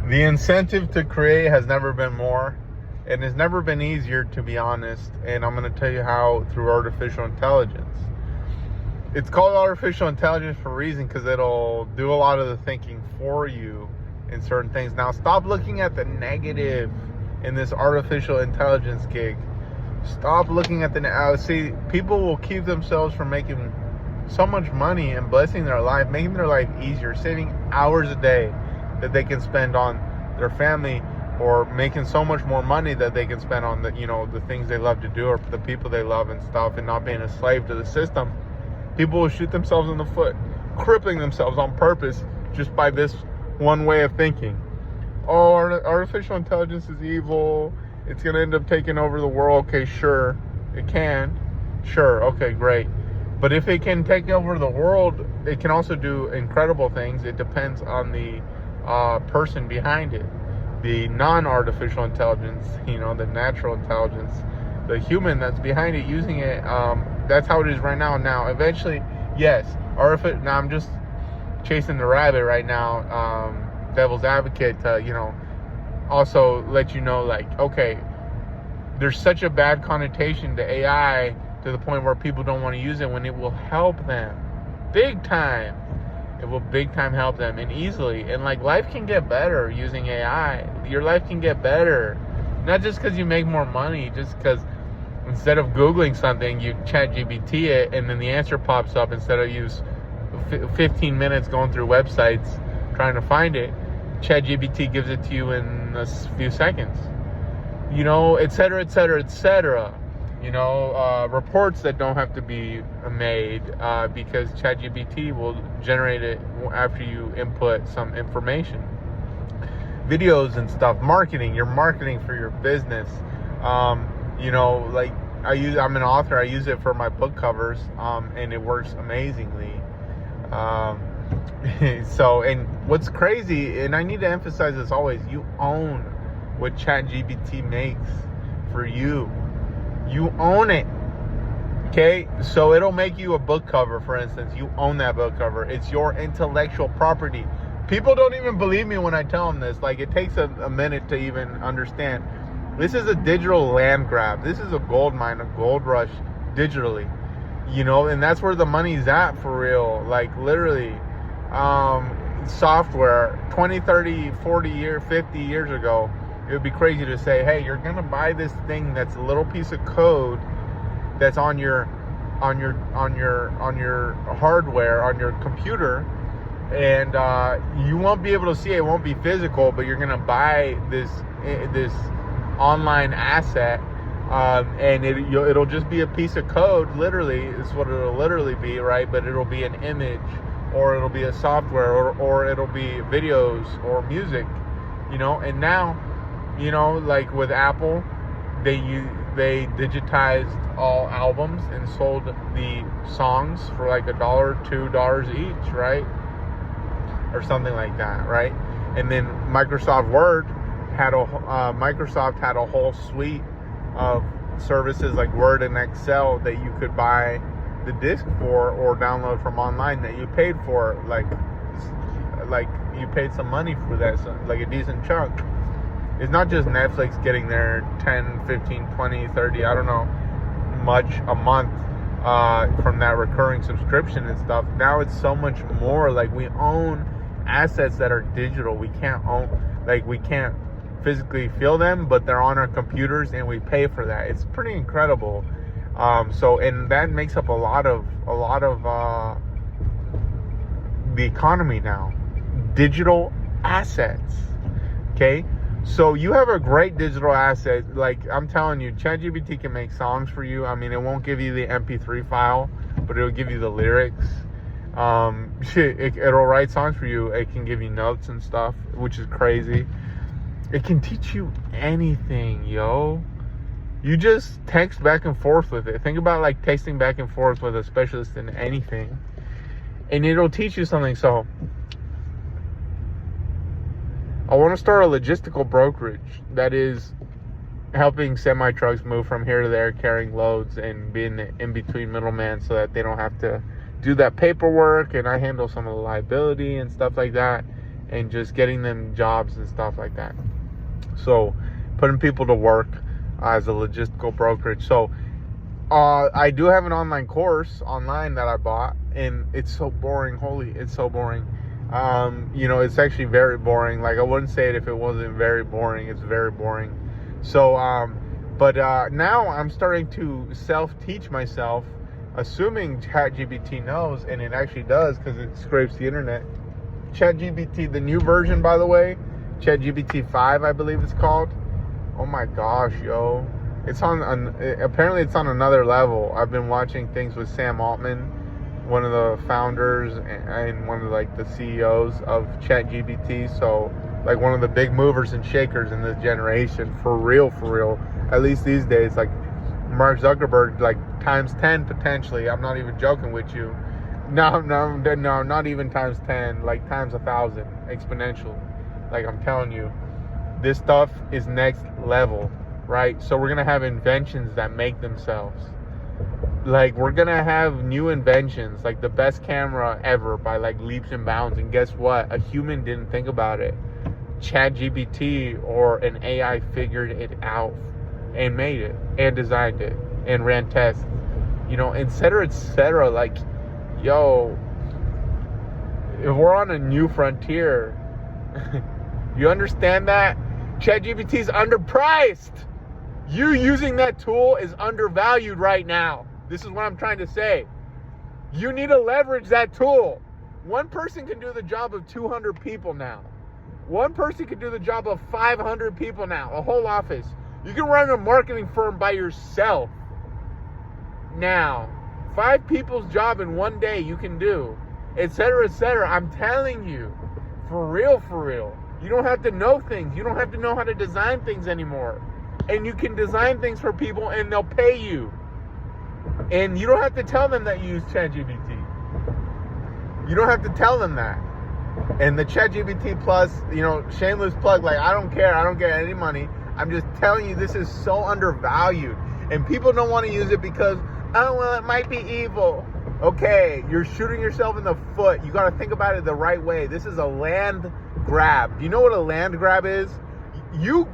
The incentive to create has never been more, and it's never been easier, to be honest. And I'm going to tell you how, through artificial intelligence. It's called artificial intelligence for a reason, because it'll do a lot of the thinking for you in certain things. Now, stop looking at the negative in this artificial intelligence gig. Stop looking at the see, people will keep themselves from making so much money and blessing their life, making their life easier, saving hours a day that they can spend on their family, or making so much more money that they can spend on the things they love to do, or the people they love and stuff, and not being a slave to the system. People will shoot themselves in the foot, crippling themselves on purpose just by this one way of thinking. Oh, artificial intelligence is evil. It's going to end up taking over the world. Okay, sure. It can. Sure. Okay, great. But if it can take over the world, it can also do incredible things. It depends on the person behind it. The non-artificial intelligence, the natural intelligence, the human that's behind it, using it. That's how it is right now. Now, eventually, yes. Now I'm just chasing the rabbit right now. Devil's advocate to, also let you know, like, okay, there's such a bad connotation to AI to the point where people don't want to use it when it will help them big time. It will big time help them, and easily. And like, life can get better using AI. Your life can get better, not just because you make more money, just because instead of Googling something, you ChatGPT it, and then the answer pops up instead of use 15 minutes going through websites trying to find it. ChatGPT gives it to you in a few seconds, et cetera, et cetera, et cetera. Reports that don't have to be made because ChatGPT will generate it after you input some information. Videos and stuff, you're marketing for your business. Like I'm an author, I use it for my book covers, and it works amazingly. So, and what's crazy, and I need to emphasize this always, you own what ChatGPT makes for you. You own it. Okay? So it'll make you a book cover, for instance. You own that book cover. It's your intellectual property. People don't even believe me when I tell them this. Like, it takes a minute to even understand. This is a digital land grab. This is a gold mine, a gold rush digitally. And that's where the money's at for real. Like, literally. Software 20, 30, 40 years, 50 years ago, it would be crazy to say, hey, you're gonna buy this thing that's a little piece of code that's on your hardware, on your computer, and you won't be able to see it. It won't be physical, but you're gonna buy this online asset, and it'll just be a piece of code. Literally, is what it'll literally be, right? But it'll be an image, or it'll be a software, or it'll be videos or music, and now, like with Apple, they digitized all albums and sold the songs for like $1, $2 each, right? Or something like that, right? And then Microsoft had a whole suite of services like Word and Excel that you could buy the disc for or download from online that you paid for, like you paid some money for that, so like a decent chunk. It's not just Netflix getting their 10, 15, 20, 30, I don't know, much a month from that recurring subscription and stuff. Now it's so much more. Like, we own assets that are digital. We can't physically feel them, but they're on our computers and we pay for that. It's pretty incredible. And that makes up a lot of the economy now. Digital assets. Okay? So you have a great digital asset. Like, I'm telling you, ChatGPT can make songs for you. I mean, it won't give you the MP3 file, but it'll give you the lyrics. It'll write songs for you. It can give you notes and stuff, which is crazy. It can teach you anything, yo. You just text back and forth with it. Think about like texting back and forth with a specialist in anything, and it'll teach you something. So I want to start a logistical brokerage that is helping semi-trucks move from here to there, carrying loads and being the in-between middleman so that they don't have to do that paperwork, and I handle some of the liability and stuff like that. and just getting them jobs and stuff like that. So putting people to work as a logistical brokerage. So I do have an online course online that I bought, and it's so boring. It's so boring. It's actually very boring. Like, I wouldn't say it if it wasn't very boring. It's very boring. So, but now I'm starting to self-teach myself, assuming ChatGPT knows, and it actually does because it scrapes the internet. ChatGPT, the new version, by the way, ChatGPT 5, I believe it's called. Oh my gosh, yo. Apparently it's on another level. I've been watching things with Sam Altman, one of the founders and one of the CEOs of ChatGPT. So like one of the big movers and shakers in this generation, for real. At least these days, like Mark Zuckerberg, like times 10 potentially. I'm not even joking with you. No, not even times 10, like times 1,000 exponential. Like, I'm telling you, this stuff is next level, right? So we're gonna have inventions that make themselves. Like, we're gonna have new inventions, like the best camera ever by like leaps and bounds. And guess what? A human didn't think about it. ChatGPT or an AI figured it out and made it and designed it and ran tests, et cetera. Like, yo, if we're on a new frontier, you understand that? ChatGPT is underpriced. You using that tool is undervalued right now. This is what I'm trying to say. You need to leverage that tool. One person can do the job of 200 people now. One person can do the job of 500 people now, a whole office. You can run a marketing firm by yourself. Now, 5 people's job in one day you can do, et cetera. I'm telling you, for real. You don't have to know things. You don't have to know how to design things anymore. And you can design things for people and they'll pay you. And you don't have to tell them that you use ChatGPT. You don't have to tell them that. And the ChatGPT Plus, shameless plug, like, I don't care. I don't get any money. I'm just telling you, this is so undervalued. And people don't want to use it because, it might be evil. Okay, you're shooting yourself in the foot. You got to think about it the right way. This is a land grab. Do you know what a land grab is? You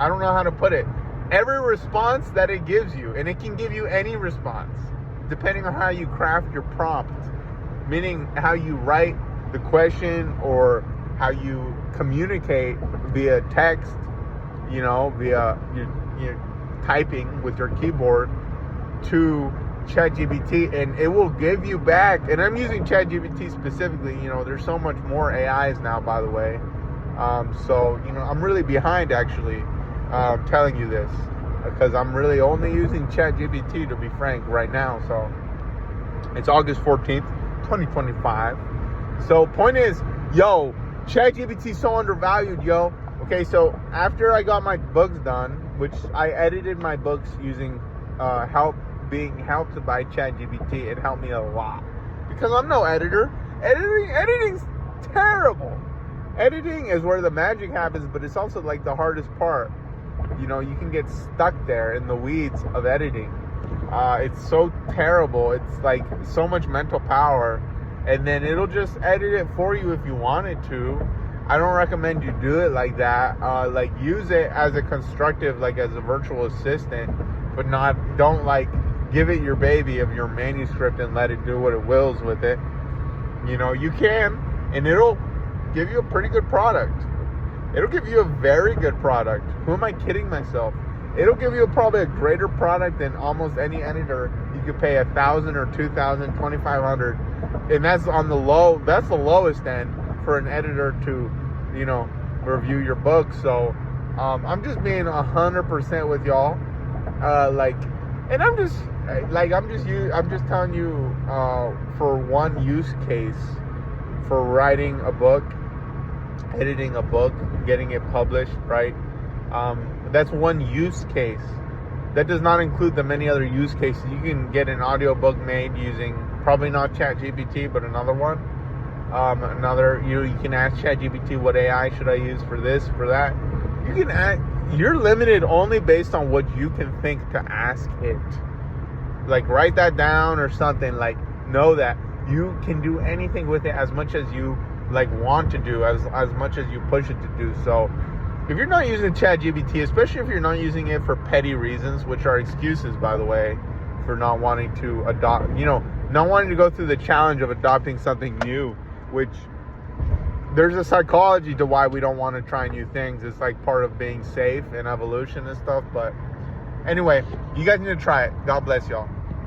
I don't know how to put it. Every response that it gives you, and it can give you any response, depending on how you craft your prompt, meaning how you write the question or how you communicate via text, via your typing with your keyboard to ChatGPT, and it will give you back. And I'm using ChatGPT specifically. There's so much more AIs now, by the way. So I'm really behind actually telling you this, because I'm really only using ChatGPT, to be frank, right now. So it's August 14th, 2025. So point is, yo, ChatGPT is so undervalued, yo. Okay, so after I got my books done, which I edited my books using being helped by ChatGPT, it helped me a lot. Because I'm no editor. Editing's terrible. Editing is where the magic happens, but it's also like the hardest part. You can get stuck there in the weeds of editing. It's so terrible. It's like so much mental power, and then it'll just edit it for you if you wanted to. I don't recommend you do it like that. Like, use it as a constructive, like as a virtual assistant, but don't like give it your baby of your manuscript and let it do what it wills with it. You can, and it'll give you a pretty good product. It'll give you a very good product. Who am I kidding myself? It'll give you probably a greater product than almost any editor. You could pay $1,000 or $2,000, $2,500, and that's on the low. That's the lowest end for an editor to, review your book. So, I'm just being 100% with y'all. And I'm just telling you, for one use case, for writing a book, editing a book, getting it published, right? That's one use case. That does not include the many other use cases. You can get an audiobook made using probably not ChatGPT, but another one. You can ask ChatGPT, what AI should I use for this, for that. You're limited only based on what you can think to ask it. Like, write that down or something. Like, know that You can do anything with it as much as you like want to do, as much as you push it to do. So if you're not using ChatGPT, especially if you're not using it for petty reasons, which are excuses, by the way, for not wanting to adopt, not wanting to go through the challenge of adopting something new, which there's a psychology to why we don't want to try new things. It's like part of being safe and evolution and stuff. But anyway, you guys need to try it. God bless y'all.